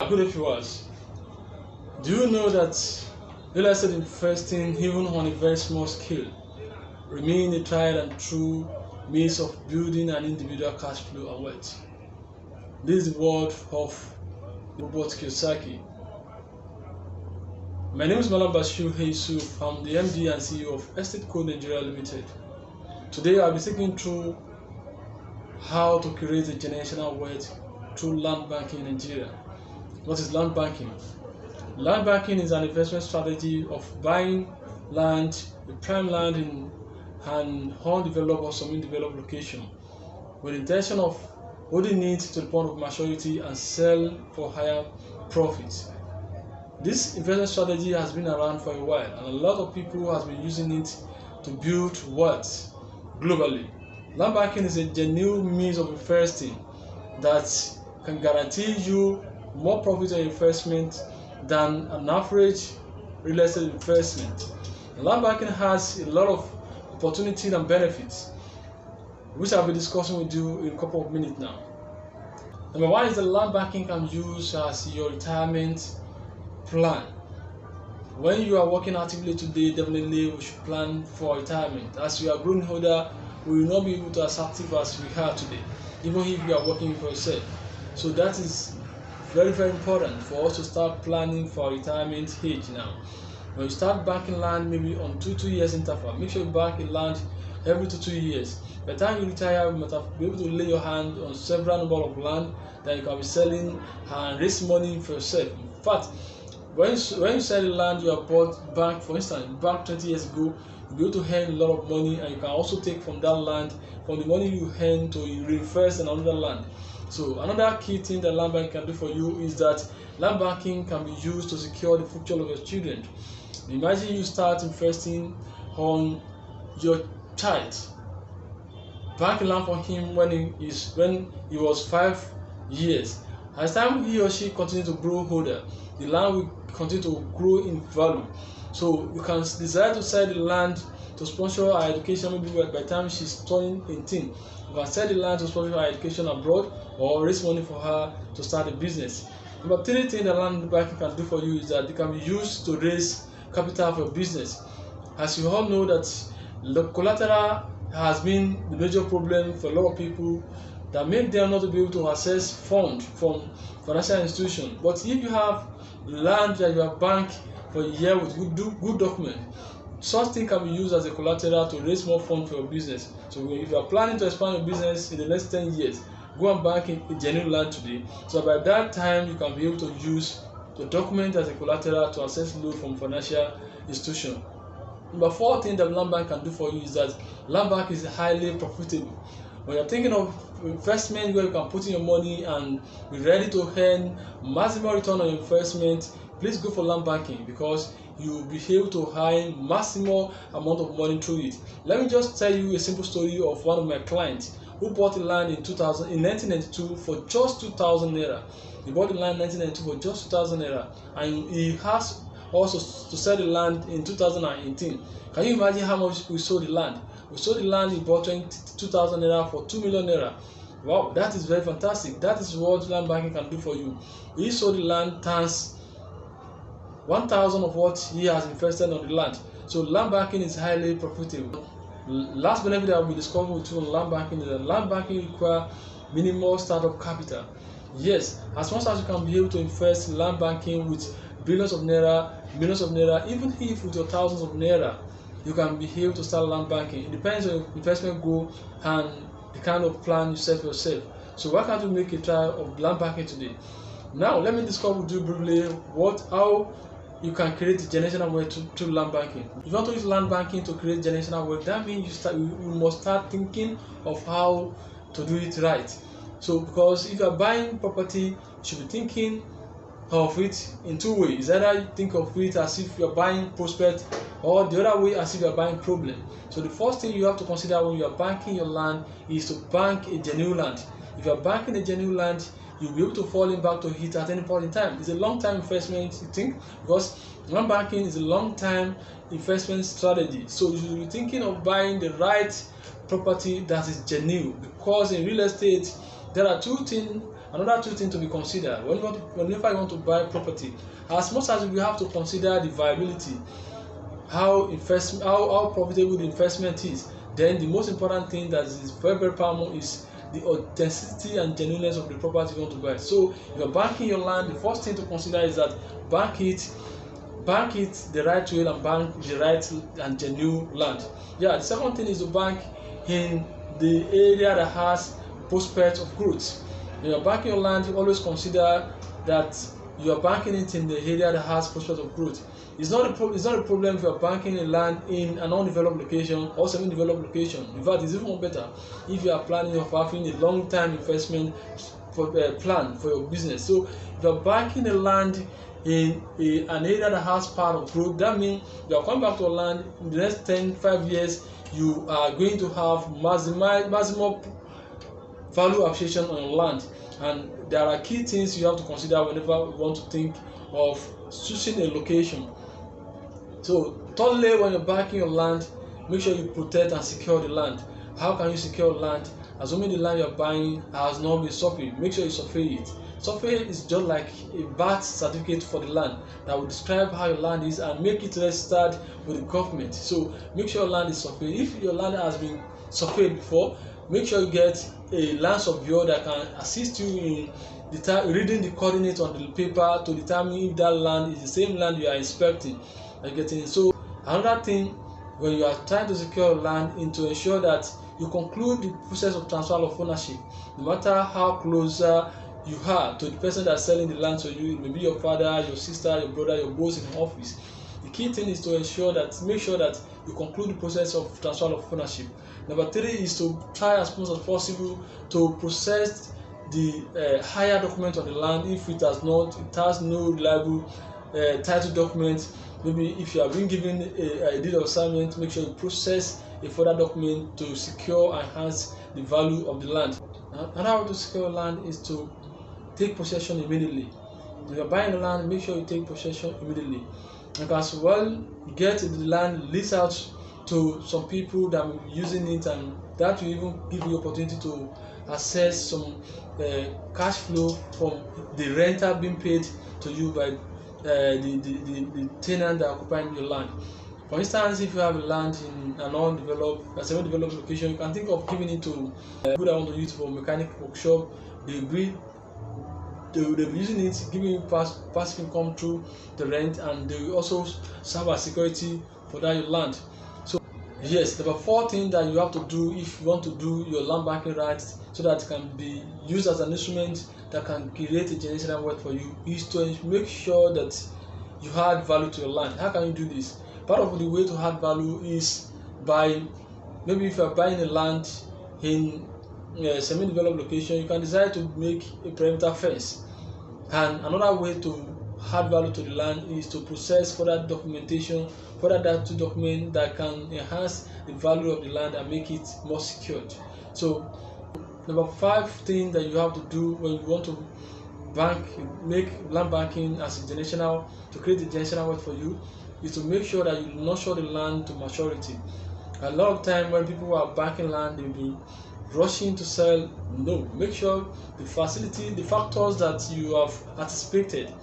good viewers, do you know that real estate investing, even on a very small scale, remain a tried and true means of building an individual cash flow and wealth? This is the word of Robert Kiyosaki. My name is Malam Bashir Yusuf. I'm the MD and CEO of Estate Co Nigeria Limited. Today I'll be taking through how to create a generational wealth through land banking in Nigeria. What is land banking? Land banking is an investment strategy of buying land, a prime land in an undeveloped or semi-developed location, with the intention of holding it to the point of maturity and sell for higher profits. This investment strategy has been around for a while, and a lot of people have been using it to build wealth globally. Land banking is a genuine means of investing that can guarantee you more profit on investment than an average real estate investment. Land banking has a lot of opportunities and benefits, which I'll be discussing with you in a couple of minutes now. Number one is that land banking can be used as your retirement plan. When you are working actively today, definitely we should plan for retirement. As we are growing older, we will not be able to as active as we are today, even if you are working for yourself. So that is very, very important for us to start planning for retirement age now. When you start banking land, maybe on 2 years interval, make sure you bank a land every 2 years. By the time you retire, you must have be able to lay your hand on several number of land that you can be selling and raise money for yourself. In fact, when you sell the land you have bought back, for instance, back 20 years ago, you'll be able to earn a lot of money, and you can also take from that land, from the money you earn, to reinvest in another land. So another key thing that land banking can do for you is that land banking can be used to secure the future of your children. Imagine you start investing on your child, bank land for him when he was 5 years. As time he or she continue to grow older, the land will continue to grow in value. So you can decide to sell the land to sponsor her education. Maybe by the time she's turning 18, you can sell the land to sponsor her education abroad, or raise money for her to start a business. Number three thing that land banking can do for you is that it can be used to raise capital for your business. As you all know that the collateral has been the major problem for a lot of people that make them not to be able to access funds from financial institutions. But if you have land that you have banked for a year with good document, such thing can be used as a collateral to raise more funds for your business. So if you are planning to expand your business in the next 10 years, go and bank a genuine land today, so by that time you can be able to use the document as a collateral to access loan from financial institution. Number four thing that land bank can do for you is that land bank is highly profitable. When you're thinking of investment where you can put in your money and be ready to earn maximum return on your investment, please go for land banking, because you will be able to earn maximum amount of money through it. Let me just tell you a simple story of one of my clients who bought the land in 1992 for just 2,000 naira. He bought the land in 1992 for just 2,000 naira, and he has also to sell the land in 2018. Can you imagine how much we sold the land? We sold the land, he bought 2,000 naira for 2 million naira. Wow, that is very fantastic. That is what land banking can do for you. He sold the land times 1,000 of what he has invested on the land. So land banking is highly profitable. Last benefit that we discovered with you on land banking is that land banking requires minimal startup capital. Yes, as much as you can be able to invest in land banking with billions of naira, millions of naira, even if with your thousands of naira, you can be able to start land banking. It depends on your investment goal and the kind of plan you set for yourself. So why can't you make a try of land banking today? Now let me discuss with you briefly how you can create generational wealth through land banking. If you want to use land banking to create generational wealth, that means you must start thinking of how to do it right. So because if you are buying property, you should be thinking of it in two ways. Either you think of it as if you are buying prospect, or the other way as if you are buying problem. So the first thing you have to consider when you are banking your land is to bank a genuine land. If you are banking a genuine land, you'll be able to fall in back to it at any point in time. It's a long-term investment, you think, because land banking is a long-term investment strategy. So you should be thinking of buying the right property that is genuine, because in real estate There are another two things to be considered whenever you want to buy property. As much as we have to consider the viability, how profitable the investment is, then the most important thing that is very, very paramount is the authenticity and genuineness of the property you want to buy. So if you're banking your land, the first thing to consider is that bank it the right way and bank the right and genuine land. The second thing is to bank in the area that has prospect of growth. When you're banking your land, you always consider that you are banking it in the area that has prospect of growth. It's not a problem if you are banking a land in an undeveloped location or semi-developed location. In fact, it's even better if you are planning of having a long-time investment plan for your business. So if you are banking a land in an area that has part of growth, that means you are coming back to a land in the next 5 years, you are going to have maximum value appreciation on your land. And there are key things you have to consider whenever you want to think of choosing a location. So thirdly, when you're backing your land, make sure you protect and secure the land. How can you secure land? Assuming the land you're buying has not been surveyed, make sure you survey it. Survey is just like a birth certificate for the land that will describe how your land is and make it registered with the government. So make sure your land is surveyed. If your land has been surveyed before, make sure you get a land surveyor that can assist you in reading the coordinates on the paper to determine if that land is the same land you are inspecting. So another thing, when you are trying to secure land, is to ensure that you conclude the process of transfer of ownership, no matter how close you are to the person that's selling the land to you. It may be your father, your sister, your brother, your boss in the office. The key thing is to make sure that you conclude the process of transfer of ownership. Number 3 is to try as much as possible to process the higher document on the land. If it has no reliable title document, maybe if you have been given a deed of assignment, make sure you process a further document to secure and enhance the value of the land. Another way to secure land is to take possession immediately. If you are buying the land, make sure you take possession immediately. You can as well get the land leased out to some people that are using it, and that will even give you opportunity to access some cash flow from the rental being paid to you by the tenant that are occupying your land. For instance, if you have a land in an undeveloped, semi-developed location, you can think of giving it to people that want to use it for mechanic workshop. They'll be using it, giving you passive income through the rent, and they will also serve as security for that your land. So yes, number 4 thing that you have to do if you want to do your land banking rights so that it can be used as an instrument that can create a generational wealth for you is to make sure that you add value to your land. How can you do this? Part of the way to add value is by, maybe if you are buying a land in a semi-developed location, you can decide to make a perimeter fence. And another way to add value to the land is to process further documentation, document that can enhance the value of the land and make it more secured. So number 5 thing that you have to do when you want to make land banking as a to create a generational wealth for you, is to make sure that you nurture the land to maturity. A lot of time when people are banking land, they'll be rushing to sell. No, make sure the factors that you have anticipated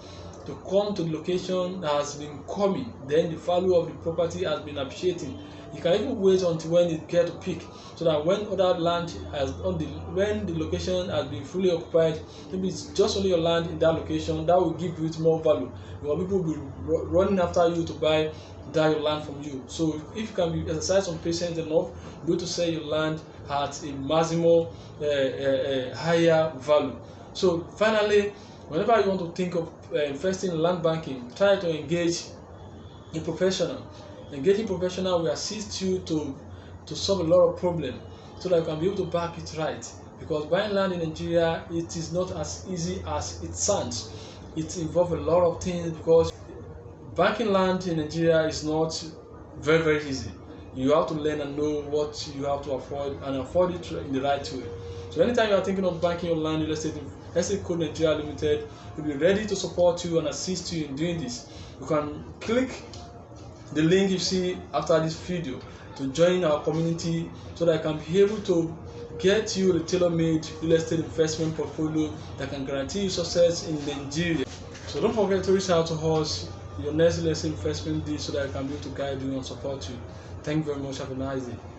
to come to the location has been coming, then the value of the property has been appreciating. You can even wait until when it gets to peak, so that when other land when the location has been fully occupied, maybe it's just only your land in that location, that will give you more value, because people will be running after you to buy that your land from you. So if you can be exercise some patience enough, be able to sell your land at a maximum higher value. So finally, whenever you want to think of investing in land banking, try to engage a professional. Engaging professional will assist you to solve a lot of problems, so that you can be able to back it right. Because buying land in Nigeria, it is not as easy as it sounds. It involves a lot of things, because banking land in Nigeria is not very, very easy. You have to learn and know what you have to afford and afford it in the right way. So anytime you are thinking of banking your land, real estate, Estate Code Nigeria Limited will be ready to support you and assist you in doing this. You can click the link you see after this video to join our community, so that I can be able to get you the tailor-made real estate investment portfolio that can guarantee you success in Nigeria. So don't forget to reach out to us your next real estate investment deal so that I can be able to guide you and support you. Thank you very much. Have a nice day.